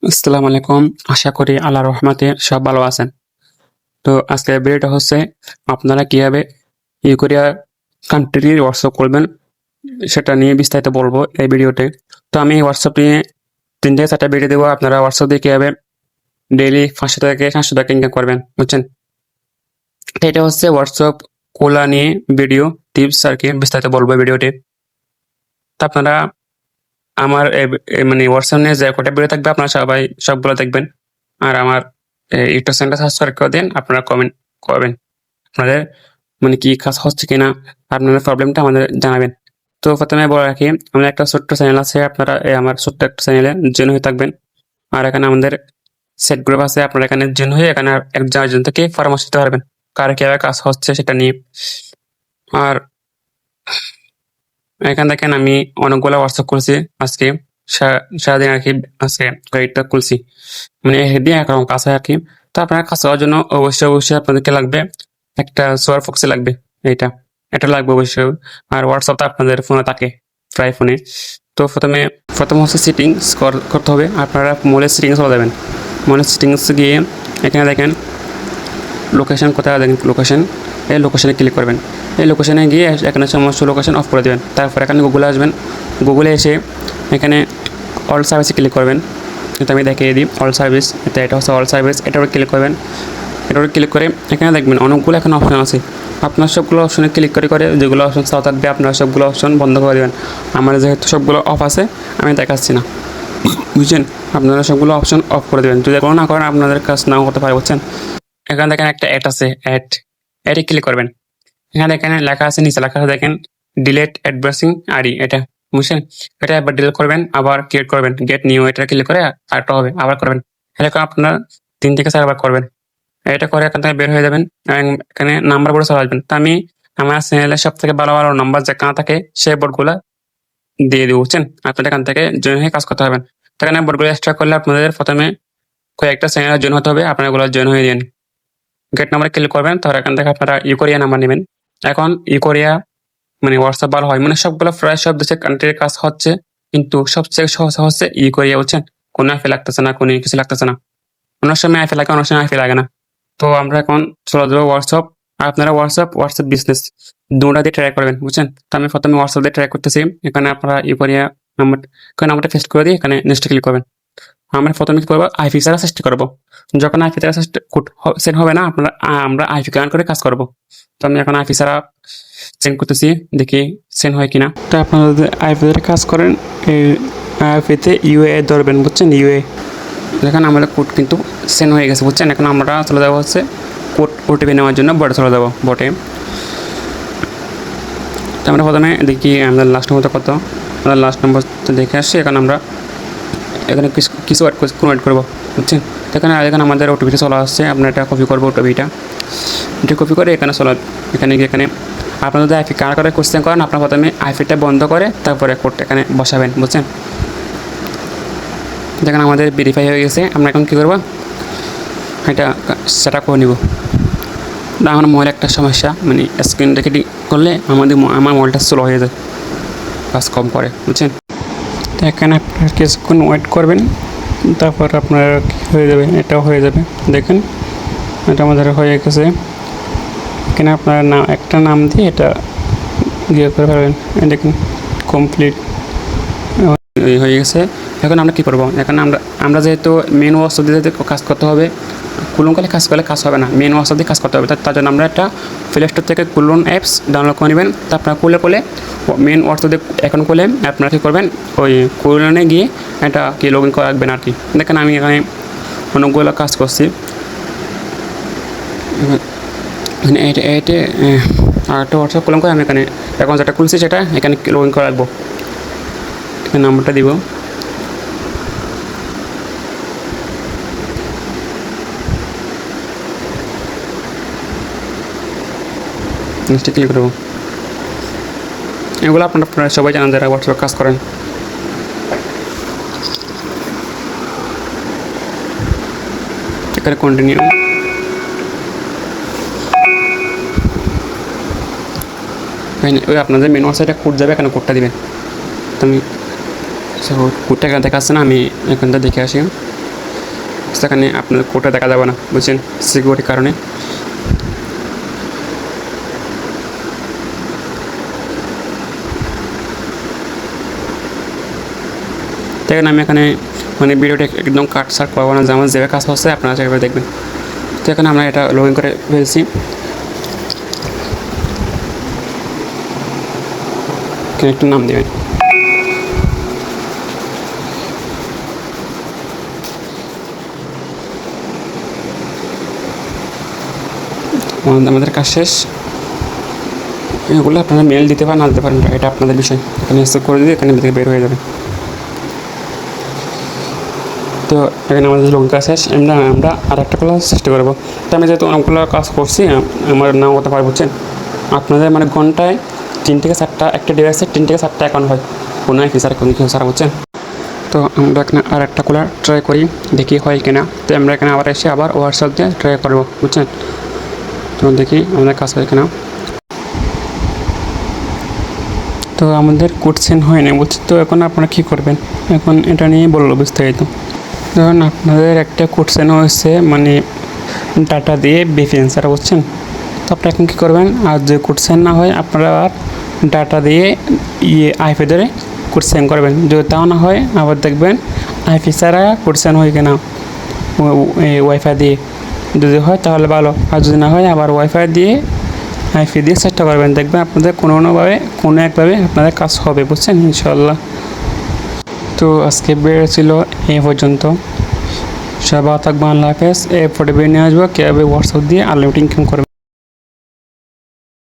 আসসালামু আলাইকুম। আশা করি আল্লাহর রহমতে সব ভালো আছেন। তো আজকের ভিডিওটা হচ্ছে আপনারা কিভাবে কোরিয়া কান্ট্রির হোয়াটসঅ্যাপ করবেন সেটা নিয়ে বিস্তারিত বলবো এই ভিডিওতে। তো আমি হোয়াটসঅ্যাপ নিয়ে 3 থেকে 4টা ভিডিও দেবো। আপনারা হোয়াটসঅ্যাপ দিয়ে কিভাবে ডেইলি 500 থেকে 700 টাকা ইনকাম করবেন, বুঝছেন? তো এটা হচ্ছে হোয়াটসঅ্যাপ খোলা নিয়ে ভিডিও টিপস আর কি বিস্তারিত বলবো এই ভিডিওতে। তো আপনারা আমার মানে হোয়াটসঅ্যাপ নিয়ে যে কটা ভিডিও থাকবে আপনারা সবাই সবগুলো দেখবেন। আর আমার ইউটিউব চ্যানেলটা সাবস্ক্রাইব করে দিন। আপনারা কমেন্ট করবেন আপনাদের মানে কি কাজ হচ্ছে কিনা, আপনাদের প্রবলেমটা আমাদের জানাবেন। তো প্রথমে বলে রাখি, আমাদের একটা ছোট্ট চ্যানেল আছে। আপনারা আমার ছোট্ট একটা চ্যানেলে জয়েন হয়ে থাকবেন। আর এখানে আমাদের সেট গ্রুপ আছে। আপনারা এখানে জয়েন হয়ে এখানে একজন থেকে পরামর্শ দিতে পারবেন কার কিভাবে কাজ হচ্ছে সেটা নিয়ে। আর এখানে দেখেন আমি অনেকগুলো হোয়াটসঅ্যাপ খুলছি আজকে। সারাদিন আর কি আজকে কয়েকটা খুলছি, মানে হেডি একরকম কাজ হয় আর কি। তো আপনার কাজ হওয়ার জন্য অবশ্যই আপনাদেরকে লাগবে একটা সোয়ার ফক্সি লাগবে। এইটা এটা লাগবে অবশ্যই। আর হোয়াটসঅ্যাপটা আপনাদের ফোনে থাকে, প্রায় ফোনে। তো প্রথম হচ্ছে সেটিংস করতে হবে। আপনারা মোবাইলের সেটিংস চলে যাবেন। মোবাইলের সেটিংস গিয়ে এখানে দেখেন লোকেশন, কোথায় দেখেন লোকেশন, এই লোকেশনে ক্লিক করবেন। এই লোকেশনে গিয়ে এখানে সমস্ত লোকেশন অফ করে দেবেন। তারপর এখানে গুগলে আসবেন। গুগলে এসে এখানে অল সার্ভিসে ক্লিক করবেন। এটা আমি দেখিয়ে দিই অল সার্ভিস। এটা হচ্ছে অল সার্ভিস, এটার উপর ক্লিক করবেন। এটার উপর ক্লিক করে এখানে দেখবেন অনেকগুলো এখানে অপশন আছে। আপনার সবগুলো অপশনে ক্লিক করে যেগুলো অপশন চাও থাকবে আপনার সবগুলো অপশন বন্ধ করে দেবেন। আমার যেহেতু সবগুলো অফ আছে আমি দেখাচ্ছি না, বুঝছেন? আপনারা সবগুলো অপশন অফ করে দেবেন। যদি কোনো না করেন আপনাদের কাজ নাও করতে পারে, বুঝছেন? এখানে দেখেন একটা অ্যাড আছে, অ্যাডে ক্লিক করবেন। এখানে দেখেন লেখা আছে, নিচে লেখা আছে দেখেন ডিলেট অ্যাডভার্সিং আইডি, এটা বুঝছেন? এটা একবার ডিলিট করবেন, আবার ক্রিয়েট করবেন, গেট নিউ, এটা ক্লিক করে আরেকটা হবে, আবার করবেন। এরকম আপনার 3 থেকে 4বার করবেন। এটা করে এখান থেকে বের হয়ে যাবেন এবং এখানে নাম্বার বোর্ডে চলে আসবেন। তো আমি আমার চ্যানেলের সব থেকে ভালো ভালো নাম্বার যেখানে থাকে সেই বোর্ডগুলো দিয়ে দিব, বুঝছেন? আপনাদের এখান থেকে জয়েন হয়ে কাজ করতে হবেন। তো এখানে বোর্ডগুলো এক্সট্রা করলে আপনাদের প্রথমে কয়েকটা চ্যানেলে জয়েন হতে হবে। আপনারা এগুলো জয়েন হয়ে দিন, গেট নাম্বারে ক্লিক করবেন। তারপর এখান থেকে আপনারা ইউকোরিয়া নাম্বার নেবেন। এখন ইউকোরিয়া মানে হোয়াটসঅ্যাপ ভালো হয়, মানে সবগুলো প্রায় সব দেশের কান্ট্রির কাজ হচ্ছে, কিন্তু সবচেয়ে সহজ হচ্ছে ইউকোরিয়া, বুঝছেন? কোনো আইফি লাগতেছে না, কোনো কিছু লাগতেছে না। অনেক সময় আইফি লাগে, অনেক সময় আইফি লাগে না। তো আমরা এখন চলে যাবো হোয়াটসঅ্যাপ। আর আপনারা হোয়াটসঅ্যাপ বিজনেস দুটা দিয়ে ট্রাই করবেন, বুঝছেন? তো আমি প্রথমে হোয়াটসঅ্যাপ দিয়ে ট্রাই করতেছি। এখানে আপনারা ইউকোরিয়া নাম্বার, নাম্বারটা পেস্ট করে দিয়ে এখানে নেক্সট ক্লিক করবেন। আমরা প্রথমে কি করবো, আইপি ছাড়া চেষ্টা করবো। যখন আইপি ছাড়া সেন্ড হবে না আমরা আইপি কানেক্ট করে কাজ করবো। তো আমি এখন আইপি ছাড়া সেন্ড করতেছি, দেখি সেন্ড হয় কিনা। তো আপনারা যদি আইপি কাজ করেন, এই আইপিতে ইউএ ধরবেন, বুঝছেন? ইউএ দেখেন আমাদের কোড কিন্তু সেন্ড হয়ে গেছে, বুঝছেন? এখন আমরা চলে যাবো হচ্ছে কোড ওটিপি নেওয়ার জন্য বটে চলে যাবো, বটে। তো আমরা প্রথমে দেখি আমাদের লাস্ট নম্বরটা কত, আমাদের লাস্ট নম্বরটা দেখে আসছি। এখন আমরা এখানে কিছু অ্যাড করবো, বুঝছেন? এখানে আমাদের ওটিপিটা চলে আসছে। আপনার এটা কপি করবো, ওটিপিটা এটা কপি করে এখানে এখানে গিয়ে এখানে আপনার যদি আইপি কার করে কোশ্চেন করেন, আপনার প্রথমে আইপিটা বন্ধ করে তারপরে কোডটা এখানে বসাবেন, বুঝছেন? দেখেন আমাদের ভেরিফাই হয়ে গেছে। আমরা এখন কী করবো, এটা সেট করে নিব। আমার মোবাইল একটা সমস্যা, মানে স্ক্রিন রেকর্ডিং করলে আমার মোবাইলটা স্লো হয়ে যায়, কাজ কম করে, বুঝছেন? তো এখানে আপনার কিছুক্ষণ ওয়েট করবেন, তারপর আপনার হয়ে যাবে, এটাও হয়ে যাবে। দেখেন এটা আমাদের হয়ে গেছে। এখানে আপনার একটা নাম দিয়ে এটা দিয়ে করে ফেলবেন। দেখুন কমপ্লিট হয়ে গেছে। এখন আমরা কী করবো, এখন আমরা যেহেতু মেন ওয়াটসঅ্যাপ দিয়ে কাজ করতে হবে, কুলনকালে কাজ করলে কাজ হবে না, মেন ওয়াটসঅ্যাপ দিয়ে কাজ করতে হবে। তার জন্য আমরা একটা প্লে স্টোর থেকে কুলন অ্যাপস ডাউনলোড করে নেবেন। তা আপনারা খুলে মেন হোয়াটসঅ্যাপ দিয়ে এখন খুলে আপনারা কী করবেন, ওই কুলনে গিয়ে এটা কি লগ ইন করে রাখবেন আর কি। দেখেন আমি এখানে অনেকগুলো কাজ করছি। এটা আর একটা হোয়াটসঅ্যাপ খুলন করে আমি এখানে এখন যেটা খুলছি সেটা এখানে লগ ইন করে রাখবো। এখানে নাম্বারটা দিব, নেক্সটে ক্লিক করবো। এগুলো আপনারা প্রায় সবাই জানেন যারা হোয়াটসঅ্যাপ কাজ করেন। এখানে কন্টিনিউ, ওই আপনাদের মেন ওয়েবসাইটে কোড যাবে, এখানে কোডটা দিবেন। তো আমি কোডটা এখানে দেখাচ্ছে না, আমি এখানটা দেখে আসি। সেখানে আপনার কোডটা দেখা যাবে না, বুঝছেন, সিকিউরিটির কারণে। দেখেন আমি এখানে মানে ভিডিওটা একদম কাটসাট করবো না, যেমন যেভাবে কাজ হচ্ছে আপনারা সেভাবে দেখবেন। তো এখানে আমরা এটা লগ ইন করে ফেলছি। এখানে একটু নাম দেবেন। আমাদের কাজ শেষ। এগুলো আপনারা মেল দিতে পারেন, না দিতে পারেন, এটা আপনাদের বিষয়। এখানে সেভ করে দিয়ে এখানে থেকে বের হয়ে যাবে। তো এখানে আমাদের লগ ইন কাজ শেষ। আমরা আর একটা ক্লাস চেষ্টা করবো। তো আমি যেহেতু অনেকগুলো কাজ করছি, আমার নাম হতে পারে, বুঝছেন। আপনাদের মানে ঘন্টায় 3 থেকে 4টা একটা ডিভাইসে 3 থেকে 4টা অ্যাকাউন্ট হয়, কোনো এক ফিচার কোনো কিছু ছাড়া, বুঝছেন। তো আমরা এখানে আর একটা খোলা ট্রাই করি, দেখি হয় কিনা। তো আমরা এখানে আবার এসে আবার হোয়াটসঅ্যাপ দিয়ে ট্রাই করবো, বুঝছেন। তো দেখি আমাদের কাজ হয় কিনা। তো আমাদের কোড সেন্ড হয়নি, বুঝছি। তো এখন আপনারা কী করবেন, এখন এটা নিয়ে বললো বিস্তারিত। ধরুন আপনাদের একটা কোড সেন্ড হয়েছে মানে ডাটা দিয়ে VPN ছাড়া, বুঝছেন। তো আপনারা এখন কী করবেন, আর যে কোড সেন্ড না হয় আপনারা আর ডাটা দিয়ে আইপি ধরে কোড সেন্ড করবেন। যদি তাও না হয় আবার দেখবেন আইপি ছাড়া কোড সেন্ড হয় কিনা ওয়াইফাই দিয়ে। যদি হয় তাহলে ভালো, আর যদি না হয় আবার ওয়াইফাই দিয়ে আইপি দিয়ে চেষ্টা করবেন, দেখবেন আপনাদের কোনো একভাবে আপনাদের কাজ হবে, বুঝছেন, ইনশাল্লাহ। তো আজকে বেড়েছিল এই পর্যন্ত। সবাই থাকবেন, আল্লাহ হাফেজ। এরপরে বেরিয়ে নিয়ে আসবো কীভাবে হোয়াটসঅ্যাপ দিয়ে আনলিমিটেড ইনকাম করবেন।